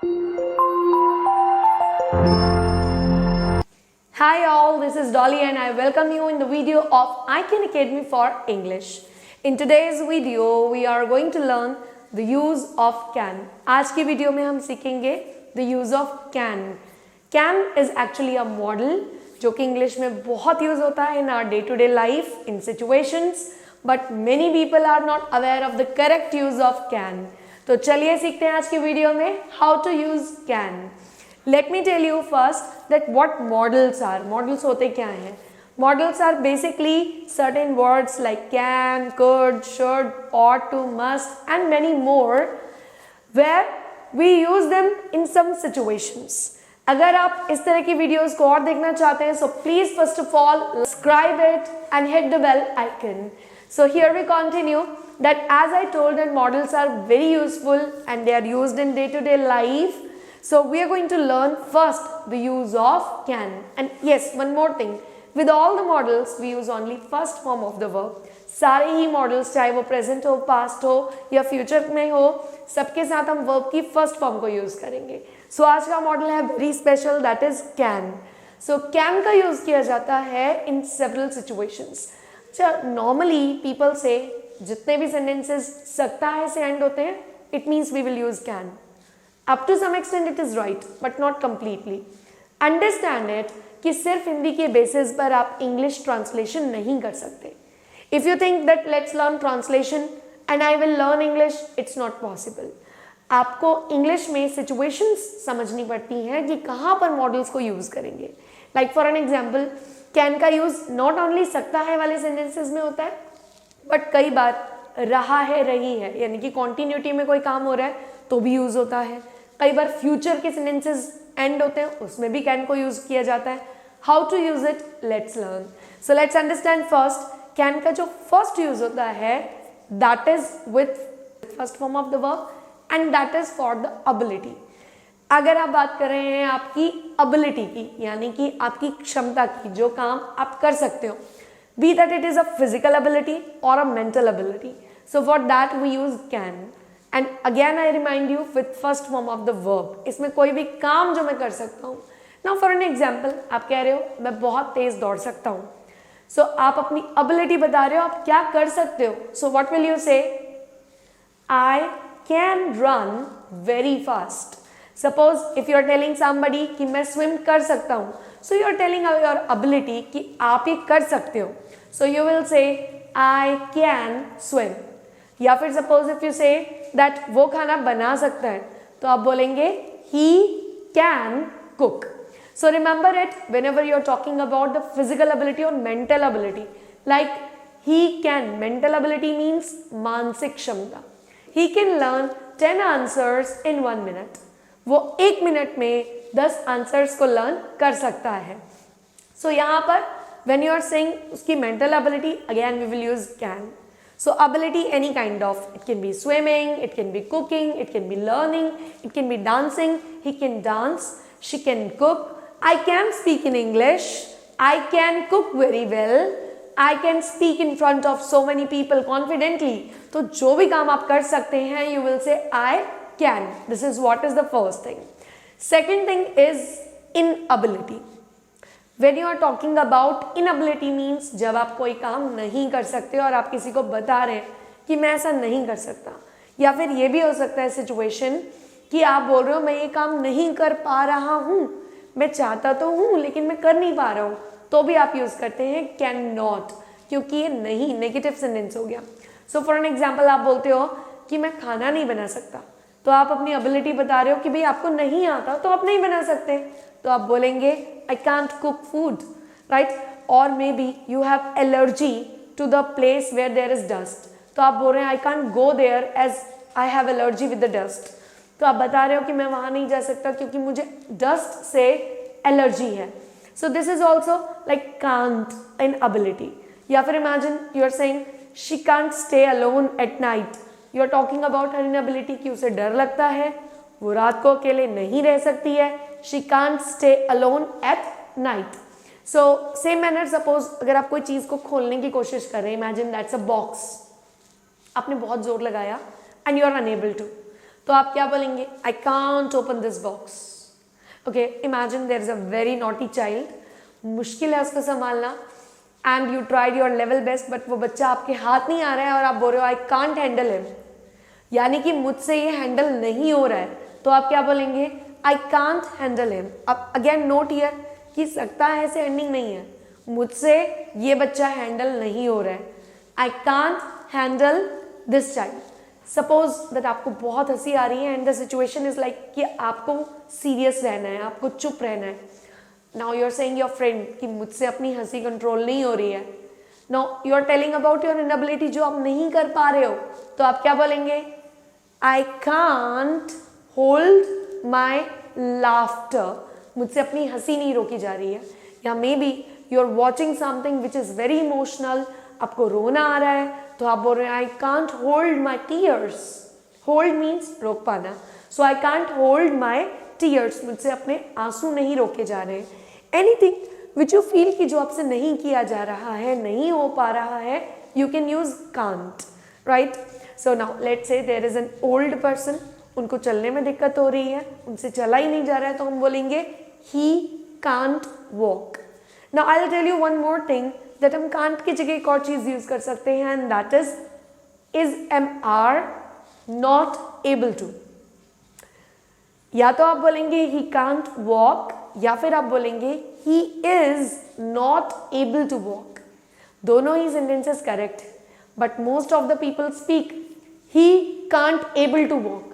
Hi all, this is Dolly and I welcome you in the video of iCan Academy for English. In today's video, we are going to learn the use of can. आज की video में हम सीखेंगे the use of can. Can is actually a model जो कि English में बहुत use होता है in our day-to-day life, in situations, but many people are not aware of the correct use of can. तो चलिए सीखते हैं आज की वीडियो में how to use can. Let me tell you first that what modals are. Modals होते क्या हैं? Modals are basically certain words like can, could, should, ought to, must and many more where we use them in some situations. अगर आप इस तरह की videos को और देखना चाहते हैं so please first of all subscribe it and hit the bell icon. So here we continue that as I told that modals are very useful and they are used in day-to-day life. So we are going to learn first the use of can. And yes, one more thing. With all the models, we use only first form of the verb. सारे ही models चाहे वो present हो, past हो या future में हो, सबके साथ हम verb की first form को use करेंगे. So आज का model है very special, that is can. So can का use किया जाता है in several situations. Normally people say जितने भी sentences सकता है से end होते हैं, it means we will use can. Up to some extent it is right, but not completely. Understand it कि सिर्फ हिंदी के बेसिस पर आप इंग्लिश ट्रांसलेशन नहीं कर सकते. If you think that let's learn translation and I will learn English, it's not possible. आपको English में सिचुएशंस समझनी पड़ती हैं कि कहाँ पर मॉडल्स को यूज करेंगे. Like for an example, can का यूज not only सकता है वाले सेंटेंसेस में होता है, बट कई बार रहा है, रही है, यानी कि कॉन्टिन्यूटी में कोई काम हो रहा है तो भी यूज होता है. कई बार फ्यूचर के सेंटेंसेस एंड होते हैं उसमें भी कैन को यूज किया जाता है. How to use it, let's learn. So let's understand first can का जो फर्स्ट यूज होता है that is with first form of the verb and that is for the ability. अगर आप बात कर रहे हैं आपकी एबिलिटी की, यानी कि आपकी क्षमता की, जो काम आप कर सकते हो, be that it is a physical ability और a mental ability. So for that we use can. And again I remind you with first form of the verb. इसमें कोई भी काम जो मैं कर सकता हूँ. नाउ फॉर एन एग्जाम्पल, आप कह रहे हो मैं बहुत तेज दौड़ सकता हूँ. सो आप अपनी एबिलिटी बता रहे हो, आप क्या कर सकते हो. So what will you say, I can run very fast. Suppose if you are telling somebody कि मैं स्विम कर सकता हूँ, so you are telling your ability कि आप ये कर सकते हो. So you will say I can swim. या फिर suppose if you say that वो खाना बना सकता है, तो आप बोलेंगे he can cook. So remember it whenever you are talking about the physical ability और mental ability. Like he can, mental ability means मानसिक क्षमता. He can learn 10 answers in 1 minute. वो 1 मिनट में 10 आंसर्स को लर्न कर सकता है. So यहाँ पर व्हेन यू आर सेइंग उसकी mental ability, again we will use can. So ability any kind of, it can be swimming, it can be cooking, it can be learning, it can be dancing. He can dance, she can cook. I can speak in English, I can cook very well, I can speak in front of so many people confidently. तो जो भी काम आप कर सकते हैं you will say I can. This is what is the first thing. Second thing is inability. When you are talking about inability means जब आप कोई काम नहीं कर सकते और आप किसी को बता रहे हैं कि मैं ऐसा नहीं कर सकता. या फिर ये भी हो सकता है सिचुएशन कि आप बोल रहे हो मैं ये काम नहीं कर पा रहा हूँ, मैं चाहता तो हूँ लेकिन मैं कर नहीं पा रहा हूँ, तो भी आप यूज करते हैं कैन नॉट, क्योंकि ये नहीं नेगेटिव सेंटेंस हो गया. सो फॉर एन एग्जाम्पल, आप बोलते हो कि मैं खाना नहीं बना सकता, तो आप अपनी एबिलिटी बता रहे हो कि भाई आपको नहीं आता तो आप नहीं बना सकते, तो आप बोलेंगे I can't cook food, right? Or maybe you have allergy to the place where there is dust. तो आप बोल रहे हैं I can't go there as I have allergy with the dust. तो आप बता रहे हो कि मैं वहाँ नहीं जा सकता क्योंकि मुझे डस्ट से एलर्जी है. So this is also like can't inability. या फिर imagine you are saying she can't stay alone at night. You are talking about her inability कि उसे डर लगता है, वो रात को अकेले नहीं रह सकती है. She can't stay alone at night. So same manner, suppose अगर आप कोई चीज़ को खोलने की कोशिश कर रहे हैं, imagine that's a box. आपने बहुत जोर लगाया and you are unable to. तो आप क्या बोलेंगे? I can't open this box. Okay, imagine there is a very naughty child, मुश्किल है उसको संभालना, and you tried your level best, but वो बच्चा आपके हाथ नहीं आ रहा है और आप बोल रहे हो आई कांट हैंडल हिम, यानी कि मुझसे ये हैंडल नहीं हो रहा है, तो आप क्या बोलेंगे? I can't handle him. अब अगेन नोट हियर कि सकता है ऐसे एंडिंग नहीं है, मुझसे ये बच्चा हैंडल नहीं हो रहा है, I can't handle this child. Suppose that आपको बहुत हंसी आ रही है and the situation is like कि आपको सीरियस रहना है, आपको चुप रहना है। Now you are saying your friend कि मुझसे अपनी हंसी कंट्रोल नहीं हो रही है। Now you are telling about your inability, जो आप नहीं कर पा रहे हो, तो आप क्या बोलेंगे? I can't hold my laughter, मुझसे अपनी हंसी नहीं रोकी जा रही है। या maybe you are watching something which is very emotional, आपको रोना आ रहा है, तो आप बोल रहे हैं I can't hold my tears. Hold means रोक पाना, so I can't hold my tears, मुझसे अपने आंसू नहीं रोके जा रहे। एनीथिंग विच यू फील कि जो आपसे नहीं किया जा रहा है, नहीं हो पा रहा है, you can use can't, right? So now let's say there is an old person, उनको चलने में दिक्कत हो रही है, उनसे चला ही नहीं जा रहा है, तो हम बोलेंगे he can't walk. Now I will tell you one more thing that हम कांट की जगह एक और चीज यूज कर सकते हैं, and that is am are not able to. या तो आप बोलेंगे ही कांट वॉक, या फिर आप बोलेंगे he is not able to walk. दोनों ही सेंटेंसेस करेक्ट है, but most of the people speak he can't able to walk,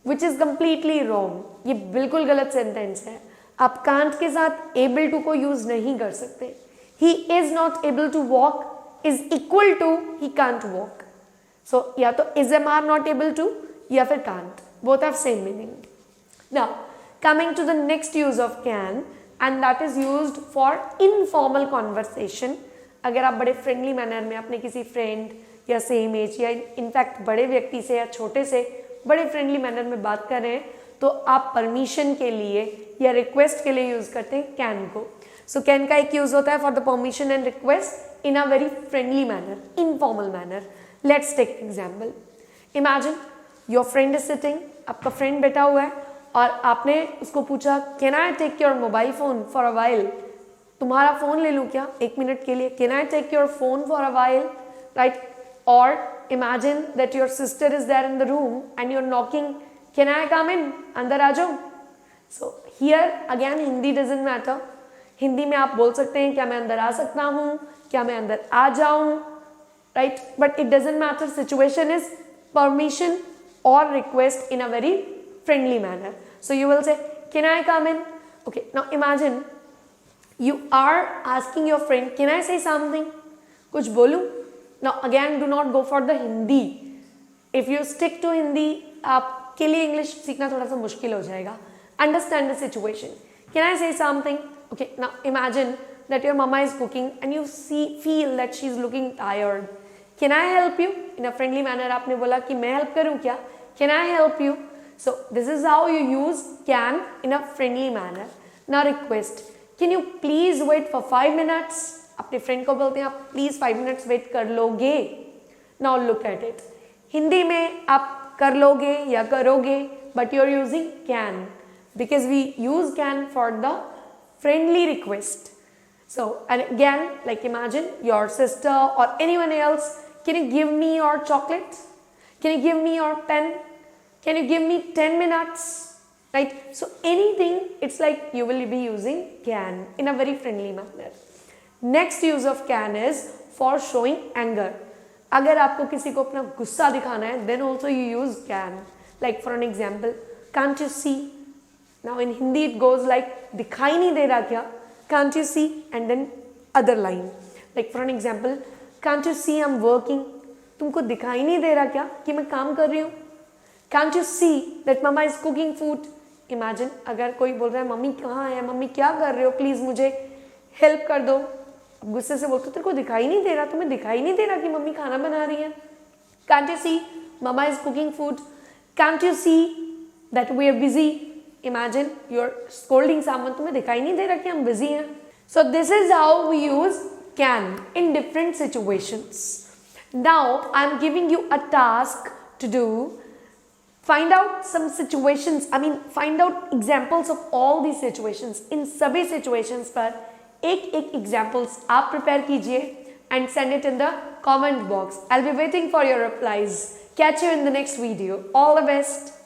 which is completely wrong. ये बिल्कुल गलत सेंटेंस है, आप कांट के साथ एबल टू को यूज नहीं कर सकते। He is not able to walk is equal to he can't walk. So या तो is am are not able to या फिर can't, both have same meaning. Now coming to the next use of can, and that is used for informal conversation. अगर आप बड़े friendly manner में अपने किसी फ्रेंड या सेम एज या इनफैक्ट बड़े व्यक्ति से या छोटे से बड़े फ्रेंडली मैनर में बात कर रहे हैं, तो आप परमिशन के लिए या रिक्वेस्ट के लिए यूज करते हैं कैन को। सो कैन का एक यूज होता है for the permission and request in a very friendly manner, informal manner. Let's take example. Imagine your friend is sitting, आपका फ्रेंड बैठा हुआ है और आपने उसको पूछा can I take your mobile phone for a while, तुम्हारा फोन ले लूँ क्या एक मिनट के लिए? Can I take your phone for a while, right? और imagine that your sister is there in the room and you're knocking, can I come in, अंदर आ जाओ। So here again Hindi doesn't matter, Hindi में आप बोल सकते हैं क्या मैं अंदर आ सकता हूँ, क्या मैं अंदर आ जाऊँ, right? But it doesn't matter, situation is permission or request in a very friendly manner. So you will say can I come in? Okay, now imagine you are asking your friend can I say something, कुछ बोलूँ? Now again do not go for the Hindi. If you stick to Hindi, आपके लिए English सीखना थोड़ा सा मुश्किल हो जाएगा. Understand the situation. Can I say something? Okay, now imagine that your mama is cooking and you feel that she is looking tired. Can I help you? In a friendly manner आपने बोला कि मैं help करूँ क्या? Can I help you? So this is how you use can in a friendly manner. Now request. Can you please wait for 5 minutes? अपने friend को बोलते हैं आप प्लीज 5 मिनट्स वेट कर लोगे। Now look at it, Hindi में आप कर लोगे या करोगे, but you are using can because we use can for the friendly request. So and again like imagine your sister और anyone else, can you give me your chocolate, can you give me your pen, can you give me 10 minutes, right? So anything, it's like you will be using can in a very friendly manner. Next use of can is for showing anger. अगर आपको किसी को अपना गुस्सा दिखाना है, then also you use can. Like for an example, can't you see? Now in Hindi it goes like दिखाई नहीं दे रहा क्या? Can't you see? And then other line. Like for an example, can't you see I'm working? तुमको दिखाई नहीं दे रहा क्या कि मैं काम कर रही हूँ? Can't you see that mama is cooking food? Imagine अगर कोई बोल रहा है मम्मी कहाँ है, मम्मी क्या कर रहे हो, प्लीज मुझे हेल्प कर दो। गुस्से से बोलते तेरे को दिखाई नहीं दे रहा, तुम्हें दिखाई नहीं दे रहा कि मम्मी खाना बना रही है? Can't you see mama is cooking food? Can't you see that we are busy? Imagine you're scolding someone, तुम्हें दिखाई नहीं दे रहा कि हम busy हैं? So this is how we use can in different situations. Now I'm giving you a task to do. Find out some situations, find out examples of all these situations. इन सभी situations पर एक examples आप prepare कीजिए and send it in the comment box. I'll be waiting for your replies. Catch you in the next video. All the best.